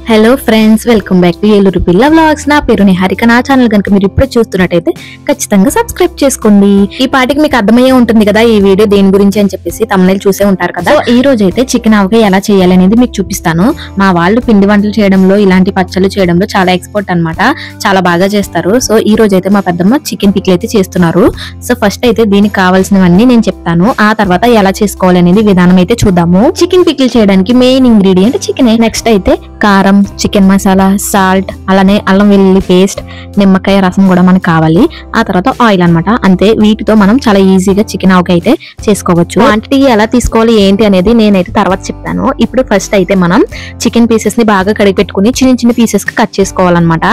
Hello friends, welcome back to Eluru పిల్ల vlogs. నా పేరు నిహారిక. నా ఛానల్ కనుక మీరు ఇప్పుడే చూస్తున్నట్టయితే ఖచ్చితంగా సబ్స్క్రైబ్ చేసుకోండి. ఈ పాటికి మీకు అర్థమయ్యే ఉంటుంది కదా ఈ వీడియో దేని గురించి అని చెప్పేసి తమ్ముళ్ళు చూసే ఉంటారు కదా. ఈ రోజు అయితే చికెన్ ఆవకాయ ఎలా చేయాలి అనేది మీకు చూపిస్తాను. మా వాళ్ళు పిండి వంటలు చేయడంలో, ఇలాంటి పచ్చళ్ళు చేయడంలో చాలా ఎక్స్పర్ట్ అన్నమాట. చాలా బాగా చేస్తారు. సో ఈ రోజు అయితే మా పెద్దమ్మ చికెన్ పిక్లు అయితే చేస్తున్నారు. సో ఫస్ట్ అయితే దీనికి కావాల్సినవన్నీ నేను చెప్తాను. ఆ తర్వాత ఎలా చేసుకోవాలి అనేది విధానం అయితే చూద్దాము. చికెన్ పిక్లు చేయడానికి మెయిన్ ఇంగ్రీడియంట్ చికెన్. నెక్స్ట్ అయితే కారం, చికెన్ మసాలా, సాల్ట్, అలానే అల్లం వెల్లుల్లి పేస్ట్, నిమ్మకాయ రసం కూడా మనకు కావాలి. ఆ తర్వాత ఆయిల్ అన్నమాట. అంతే, వీటితో మనం చాలా ఈజీగా చికెన్ ఆవకాయ అయితే చేసుకోవచ్చు. క్వాంటిటీ ఎలా తీసుకోవాలి ఏంటి అనేది నేనైతే తర్వాత చెప్తాను. ఇప్పుడు ఫస్ట్ అయితే మనం చికెన్ పీసెస్ ని బాగా కడిగి పెట్టుకుని చిన్న చిన్న పీసెస్ కి కట్ చేసుకోవాలన్నమాట.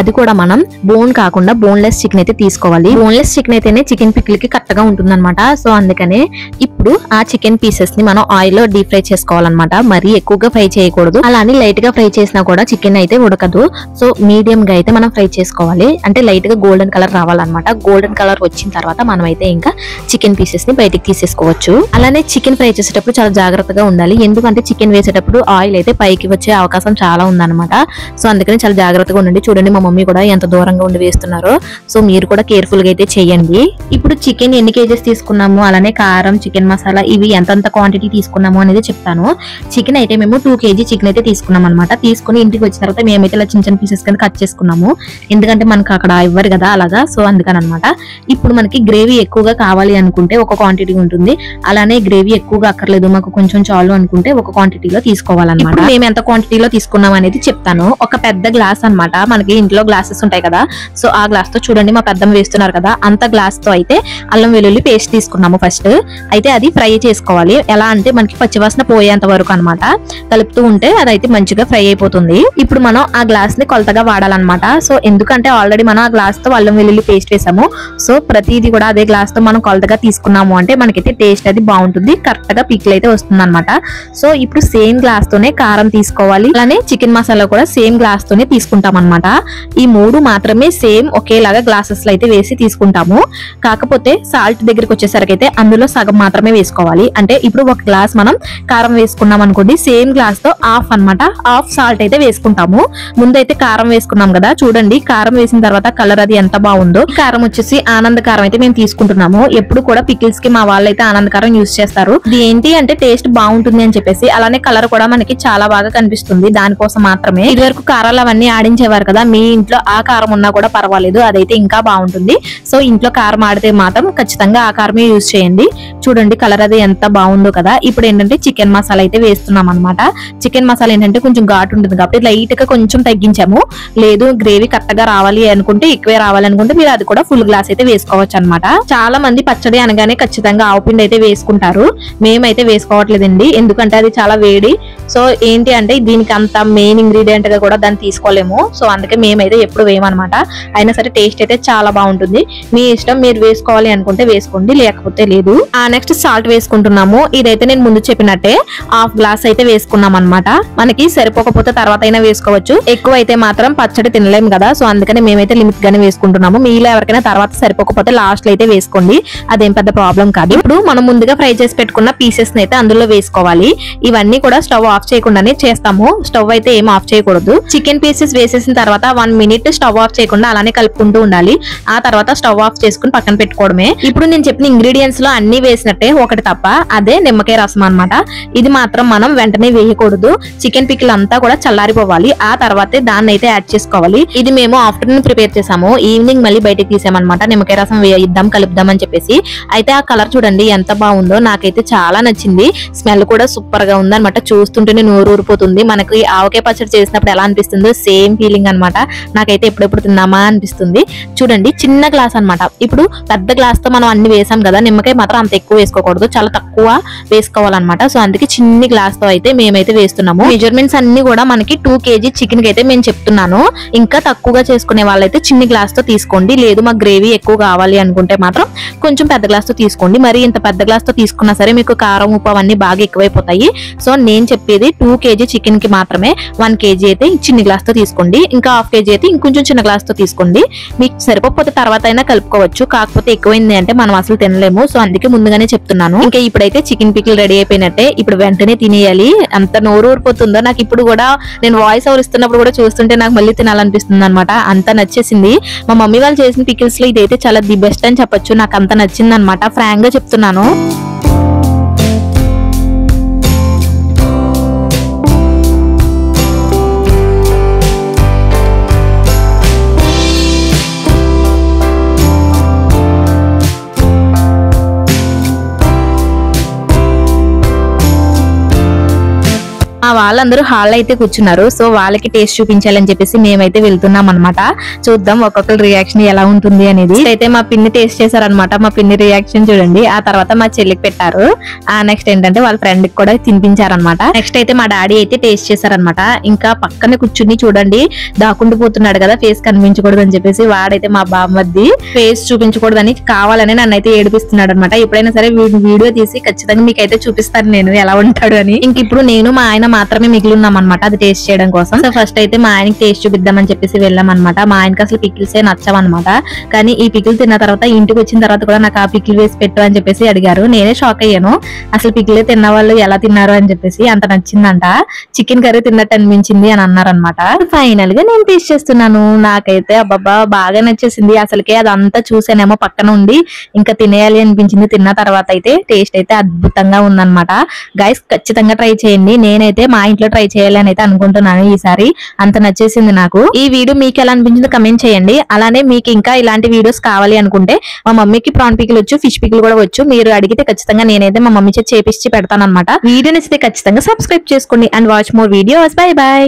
అది కూడా మనం బోన్ కాకుండా బోన్లెస్ చికెన్ అయితే తీసుకోవాలి. బోన్లెస్ చికెన్ అయితేనే చికెన్ పిక్లకి కరెక్ట్గా ఉంటుంది అనమాట. సో అందుకనే ఇప్పుడు ఆ చికెన్ పీసెస్ ని మనం ఆయిల్ లో డీప్ ఫ్రై చేసుకోవాలన్నమాట. మరి ఎక్కువగా ఫ్రై చేయకూడదు. అలానే లైట్ గా ఫ్రై చేసినా కూడా చికెన్ అయితే ఉడకదు. సో మీడియం గా అయితే మనం ఫ్రై చేసుకోవాలి. అంటే లైట్ గా గోల్డెన్ కలర్ రావాలన్నమాట. గోల్డెన్ కలర్ వచ్చిన తర్వాత మనం అయితే ఇంకా చికెన్ పీసెస్ ని బయటికి తీసేసుకోవచ్చు. అలానే చికెన్ ఫ్రై చేసేటప్పుడు చాలా జాగ్రత్తగా ఉండాలి. ఎందుకంటే చికెన్ వేసేటప్పుడు ఆయిల్ అయితే పైకి వచ్చే అవకాశం చాలా ఉందన్నమాట. సో అందుకని చాలా జాగ్రత్తగా ఉండండి. చూడండి మా మమ్మీ కూడా ఎంత దూరంగా ఉండి వేస్తున్నారో. సో మీరు కూడా కేర్ఫుల్ గా అయితే చేయండి. ఇప్పుడు చికెన్ ఎన్ని కేజెస్ తీసుకున్నాము, అలానే కారం, చికెన్ మసాలా ఇవి ఎంతంత క్వాంటిటీ తీసుకున్నాము అనేది చెప్తాను. చికెన్ అయితే మేము 2 kg చికెన్ అయితే తీసుకున్నాం అనమాట. తీసుకుని ఇంటికి వచ్చిన తర్వాత మేమైతే ఇలా చిన్న చిన్న పీసెస్ కింద కట్ చేసుకున్నాము. ఎందుకంటే మనకు అక్కడ ఇవ్వరు కదా అలాగా. సో అందుకని అనమాట. ఇప్పుడు మనకి గ్రేవీ ఎక్కువగా కావాలి అనుకుంటే ఒక క్వాంటిటీ ఉంటుంది. అలానే గ్రేవీ ఎక్కువగా అక్కర్లేదు, మాకు కొంచెం చాలు అనుకుంటే ఒక క్వాంటిటీలో తీసుకోవాలన్నమాట. మేము ఎంత క్వాంటిటీలో తీసుకున్నాం అనేది చెప్తాను. ఒక పెద్ద గ్లాస్ అన్నమాట. మనకి ఇంట్లో గ్లాసెస్ ఉంటాయి కదా. సో ఆ గ్లాస్ తో చూడండి మా పెద్దమ్మ వేస్తున్నారు కదా, అంత గ్లాస్ తో అయితే అల్లం వెల్లుల్లి పేస్ట్ తీసుకున్నాము. ఫస్ట్ అయితే అది ఫ్రై చేసుకోవాలి. ఎలా అంటే మనకి పచ్చివాసన పోయేంత వరకు అన్నమాట. కలుపుతూ ఉంటే అదైతే మంచిగా ఫ్రై అయిపోతుంది. ఇప్పుడు మనం ఆ గ్లాస్ ని కొలతగా వాడాలన్నమాట. సో ఎందుకంటే ఆల్రెడీ మనం ఆ గ్లాస్ తో అల్లం వెల్లుల్లి పేస్ట్ వేసాము. సో ప్రతిదీ కూడా అదే గ్లాస్ తో మనం కొలతగా తీసుకున్నాము అంటే మనకైతే టేస్ట్ అది బాగుంటుంది. కరెక్ట్ గా పిక్లు అయితే వస్తుంది అనమాట. సో ఇప్పుడు సేమ్ గ్లాస్ తోనే కారం తీసుకోవాలి. అలానే చికెన్ మసాలా కూడా సేమ్ గ్లాస్ తోనే తీసుకుంటాం అనమాట. ఈ 3 మాత్రమే సేమ్ ఒకేలాగా గ్లాసెస్ లో అయితే వేసి తీసుకుంటాము. కాకపోతే సాల్ట్ దగ్గరికి వచ్చేసరికి అయితే అందులో సగం మాత్రమే వేసుకోవాలి. అంటే ఇప్పుడు ఒక గ్లాస్ మనం కారం వేసుకున్నాం అనుకోండి, సేమ్ గ్లాస్ తో హాఫ్ అన్నమాట, హాఫ్ సాల్ట్ అయితే వేసుకుంటాము. ముందైతే కారం వేసుకున్నాం కదా, చూడండి కారం వేసిన తర్వాత కలర్ అది ఎంత బాగుందో. కారం వచ్చేసి ఆనంద కారం అయితే మేము తీసుకుంటున్నాము. ఎప్పుడు కూడా పికిల్స్ కి మా వాళ్ళైతే ఆనంద కారం యూజ్ చేస్తారు. ఇది ఏంటి అంటే టేస్ట్ బాగుంటుంది అని చెప్పేసి, అలానే కలర్ కూడా మనకి చాలా బాగా కనిపిస్తుంది. దానికోసం మాత్రమే. ఇది వరకు కారాలు అవన్నీ ఆడించేవారు కదా, మీ ఇంట్లో ఆ కారం ఉన్నా కూడా పర్వాలేదు, అదైతే ఇంకా బాగుంటుంది. సో ఇంట్లో కారం ఆడితే మాత్రం ఖచ్చితంగా ఆ కారమే యూజ్ చేయండి. చూడండి కలర్ అది ఎంత బాగుందో కదా. ఇప్పుడు ఏంటంటే చికెన్ మసాలా అయితే వేస్తున్నాం అనమాట. చికెన్ మసాలా ఏంటంటే కొంచెం ఘాటు ఉంటుంది కాబట్టి లైట్ గా కొంచెం తగ్గించాము. లేదు గ్రేవీ కరెక్ట్ గా రావాలి అనుకుంటే, ఎక్కువే రావాలనుకుంటే మీరు అది కూడా ఫుల్ గ్లాస్ అయితే వేసుకోవచ్చు అనమాట. చాలా మంది పచ్చడి అనగానే ఖచ్చితంగా ఆవుపిండి అయితే వేసుకుంటారు. మేమైతే వేసుకోవట్లేదండి, ఎందుకంటే అది చాలా వేడి. సో ఏంటి అంటే దీనికి అంత మెయిన్ ఇంగ్రీడియంట్ గా కూడా దాన్ని తీసుకోలేము. సో అందుకే మేమైతే ఎప్పుడు వేయమన్నమాట. అయినా సరే టేస్ట్ అయితే చాలా బాగుంటుంది. మీ ఇష్టం, మీరు వేసుకోవాలి అనుకుంటే వేసుకోండి, లేకపోతే లేదు. నెక్స్ట్ సాల్ట్ వేసుకుంటున్నాము. ఇదైతే నేను ముందు చెప్పినట్టే హాఫ్ గ్లాస్ అయితే వేసుకున్నాం అనమాట. మనకి సరిపోకపోతే తర్వాత అయినా వేసుకోవచ్చు. ఎక్కువ అయితే మాత్రం పచ్చడి తినలేము కదా. సో అందుకని మేమైతే లిమిట్ గానే వేసుకుంటున్నాము. మీలో ఎవరికైనా తర్వాత సరిపోకపోతే లాస్ట్ లో అయితే వేసుకోండి, అదేం పెద్ద ప్రాబ్లం కాదు. ఇప్పుడు మనం ముందుగా ఫ్రై చేసి పెట్టుకున్న పీసెస్ అయితే అందులో వేసుకోవాలి. ఇవన్నీ కూడా స్టవ్ ఆఫ్ చేయకుండానే చేస్తాము. స్టవ్ అయితే ఏం ఆఫ్ చేయకూడదు. చికెన్ పీసెస్ వేసేసిన తర్వాత 1 minute స్టవ్ ఆఫ్ చేయకుండా అలానే కలుపుకుంటూ ఉండాలి. ఆ తర్వాత స్టవ్ ఆఫ్ చేసుకుని పక్కన పెట్టుకోవడమే. ఇప్పుడు నేను చెప్పిన ఇంగ్రీడియంట్స్ లో అన్ని వేసినట్టే, ఒకటి తప్ప, అదే నిమ్మకాయ రసం అన్నమాట. ఇది మాత్రం మనం వెంటనే వేయకూడదు. చికెన్ పికిల్ అంతా కూడా చల్లారిపోవాలి. ఆ తర్వాతే దాన్ని అయితే యాడ్ చేసుకోవాలి. ఇది మేము ఆఫ్టర్నూన్ ప్రిపేర్ చేసాము. ఈవినింగ్ మళ్ళీ బయటకు తీసామన్నమాట. నిమ్మకాయ రసం వేయిద్దాం, కలుపుదాం అని చెప్పేసి. అయితే ఆ కలర్ చూడండి ఎంత బాగుందో, నాకైతే చాలా నచ్చింది. స్మెల్ కూడా సూపర్ గా ఉంది అనమాట. చూస్తుంటేనే నోరు ఊరిపోతుంది. మనకి ఆవకాయ పచ్చడి చేసినప్పుడు ఎలా అనిపిస్తుందో సేమ్ ఫీలింగ్ అనమాట. నాకైతే ఎప్పుడెప్పుడు తిన్నామా అనిపిస్తుంది. చూడండి చిన్న గ్లాస్ అనమాట. ఇప్పుడు పెద్ద గ్లాస్ తో మనం అన్ని వేసాం కదా, నిమ్మకాయ మాత్రం అంత ఎక్కువ వేసుకోకూడదు, చాలా తక్కువ వేసుకోవాలన్నమాట. సో అందుకే చిన్ని గ్లాస్ తో అయితే మేమైతే వేస్తున్నాము. మెజర్మెంట్స్ అన్ని కూడా మనకి 2 kg చికెన్ కి అయితే మేము చెప్తున్నాను. ఇంకా తక్కువగా చేసుకునే వాళ్ళైతే చిన్ని గ్లాస్ తో తీసుకోండి. లేదు మాకు గ్రేవీ ఎక్కువ కావాలి అనుకుంటే మాత్రం కొంచెం పెద్ద గ్లాస్ తో తీసుకోండి. మరి ఇంత పెద్ద గ్లాస్ తో తీసుకున్నా సరే మీకు కారం ఉప్పు అవన్నీ బాగా ఎక్కువైపోతాయి. సో నేను చెప్పేది 2 kg చికెన్ కి మాత్రమే 1 kg అయితే చిన్ని గ్లాస్ తో తీసుకోండి. ఇంకా 1/2 kg అయితే ఇంకొంచెం చిన్న గ్లాస్ తో తీసుకోండి. మీకు సరిపోతే తర్వాత అయినా కలుపుకోవచ్చు. కాకపోతే ఎక్కువైంది అంటే మనం అసలు తినలేము. సో అందుకే ముందుగానే చెప్తున్నాను. ఇంకా ఇప్పుడైతే చికెన్ పికిల్ రెడీ అయిపోయినట్టే. ఇప్పుడు వెంటనే తినేయాలి. అంత నోరు ఊరిపోతుందో నాకు. ఇప్పుడు కూడా నేను వాయిస్ ఓవర్ ఇస్తున్నప్పుడు కూడా చూస్తుంటే నాకు మళ్ళీ తినాలనిపిస్తుంది అనమాట. అంత నచ్చేసింది. మా మమ్మీ వాళ్ళు చేసిన పికిల్స్ లో ఇదైతే చాలా ది బెస్ట్ అని చెప్పొచ్చు. నాకు అంత నచ్చింది అనమాట, ఫ్రాంక్ గా చెప్తున్నాను. వాళ్ళందరూ హాల్ అయితే కూర్చున్నారు. సో వాళ్ళకి టేస్ట్ చూపించాలని చెప్పేసి మేమైతే వెళ్తున్నాం అనమాట. చూద్దాం ఒక్కొక్కరి రియాక్షన్ ఎలా ఉంటుంది అనేది. అయితే మా పిన్ని టేస్ట్ చేశారనమాట. మా పిన్ని రియాక్షన్ చూడండి. ఆ తర్వాత మా చెల్లికి పెట్టారు. నెక్స్ట్ ఏంటంటే వాళ్ళ ఫ్రెండ్ కి కూడా తినిపించారనమాట. నెక్స్ట్ అయితే మా డాడీ అయితే టేస్ట్ చేశారనమాట. ఇంకా పక్కనే కూర్చుని చూడండి దాక్కుంటూ పోతున్నాడు కదా, ఫేస్ కనిపించకూడదు అని చెప్పేసి. వాడైతే మా బామ్మది ఫేస్ చూపించకూడదని కావాలని నన్ను అయితే ఏడిపిస్తున్నాడు అనమాట. ఎప్పుడైనా సరే వీడియో తీసి ఖచ్చితంగా మీకైతే చూపిస్తాను నేను ఎలా ఉంటాడు అని. ఇంక ఇప్పుడు నేను మా ఆయన మాత్రమే మిగిలి ఉన్నాం అనమాట అది టేస్ట్ చేయడం కోసం. సో ఫస్ట్ అయితే మా ఆయనకి టేస్ట్ చూపిద్దామని చెప్పేసి వెళ్ళాం అనమాట. మా ఆయనకి అసలు పికిల్సే నచ్చవన్నమాట. కానీ ఈ పికిల్ తిన్న తర్వాత ఇంటికి వచ్చిన తర్వాత కూడా నాకు ఆ పికిల్ వేసి పెట్టు అని చెప్పేసి అడిగారు. నేనే షాక్ అయ్యాను. అసలు పికిలే తిన్న వాళ్ళు ఎలా తిన్నారు అని చెప్పేసి. అంత నచ్చిందంట. చికెన్ కర్రీ తిన్నట్టు అనిపించింది అని అన్నారనమాట. ఫైనల్ గా నేను టేస్ట్ చేస్తున్నాను. నాకైతే అబ్బబ్బా బాగా నచ్చేసింది. అసలుకే అదంతా చూసానేమో పక్కన ఉండి ఇంకా తినేయాలి అనిపించింది. తిన్న తర్వాత అయితే టేస్ట్ అయితే అద్భుతంగా ఉందన్నమాట. గైస్ ఖచ్చితంగా ట్రై చేయండి. నేనైతే మా ఇంట్లో ట్రై చేయాలని అయితే అనుకుంటున్నాను ఈసారి. అంత నచ్చేసింది నాకు. ఈ వీడియో మీకు ఎలా అనిపించిందో కమెంట్ చేయండి. అలానే మీకు ఇంకా ఇలాంటి వీడియోస్ కావాలి అనుకుంటే మా మమ్మీకి ప్రాన్ పికిల్ వచ్చు, ఫిష్ పికిల్ కూడా వచ్చు. మీరు అడిగితే ఖచ్చితంగా నేనైతే మా మమ్మీ చేపించి పెడతాను అనమాట. వీడియో నచ్చితే ఖచ్చితంగా సబ్స్క్రైబ్ చేసుకోండి and watch more videos. By by.